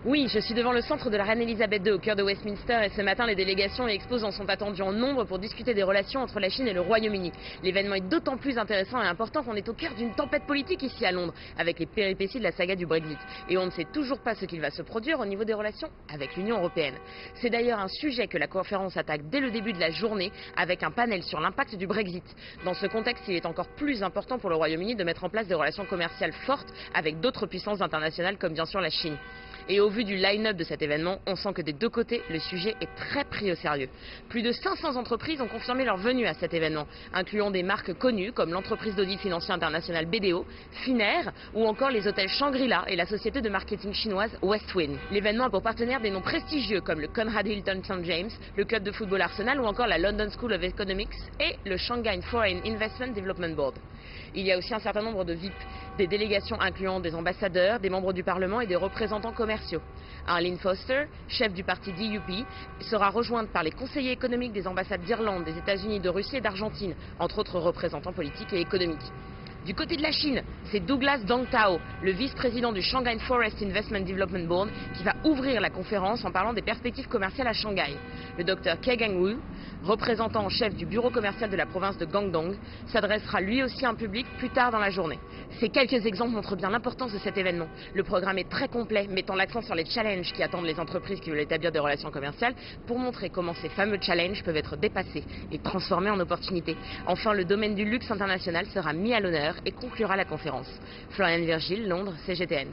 Oui, je suis devant le centre de la Reine Elisabeth II au cœur de Westminster et ce matin les délégations et exposants sont attendus en nombre pour discuter des relations entre la Chine et le Royaume-Uni. L'événement est d'autant plus intéressant et important qu'on est au cœur d'une tempête politique ici à Londres, avec les péripéties de la saga du Brexit. Et on ne sait toujours pas ce qu'il va se produire au niveau des relations avec l'Union européenne. C'est d'ailleurs un sujet que la conférence attaque dès le début de la journée avec un panel sur l'impact du Brexit. Dans ce contexte, il est encore plus important pour le Royaume-Uni de mettre en place des relations commerciales fortes avec d'autres puissances internationales comme bien sûr la Chine. Et au vu du line-up de cet événement, on sent que des deux côtés, le sujet est très pris au sérieux. Plus de 500 entreprises ont confirmé leur venue à cet événement, incluant des marques connues comme l'entreprise d'audit financier international BDO, Finnair ou encore les hôtels Shangri-La et la société de marketing chinoise Westwing. L'événement a pour partenaires des noms prestigieux comme le Conrad Hilton St. James, le club de football Arsenal ou encore la London School of Economics et le Shanghai Foreign Investment Development Board. Il y a aussi un certain nombre de VIP, des délégations incluant des ambassadeurs, des membres du Parlement et des représentants commerciaux. Arlene Foster, chef du parti DUP, sera rejointe par les conseillers économiques des ambassades d'Irlande, des États-Unis, de Russie et d'Argentine, entre autres représentants politiques et économiques. Du côté de la Chine, c'est Douglas Dong Tao, le vice-président du Shanghai Forest Investment Development Board, qui va ouvrir la conférence en parlant des perspectives commerciales à Shanghai. Le docteur Ke Gangwu, représentant en chef du bureau commercial de la province de Guangdong, s'adressera lui aussi à un public plus tard dans la journée. Ces quelques exemples montrent bien l'importance de cet événement. Le programme est très complet, mettant l'accent sur les challenges qui attendent les entreprises qui veulent établir des relations commerciales pour montrer comment ces fameux challenges peuvent être dépassés et transformés en opportunités. Enfin, le domaine du luxe international sera mis à l'honneur et conclura la conférence. Floriane Virgile, Londres, CGTN.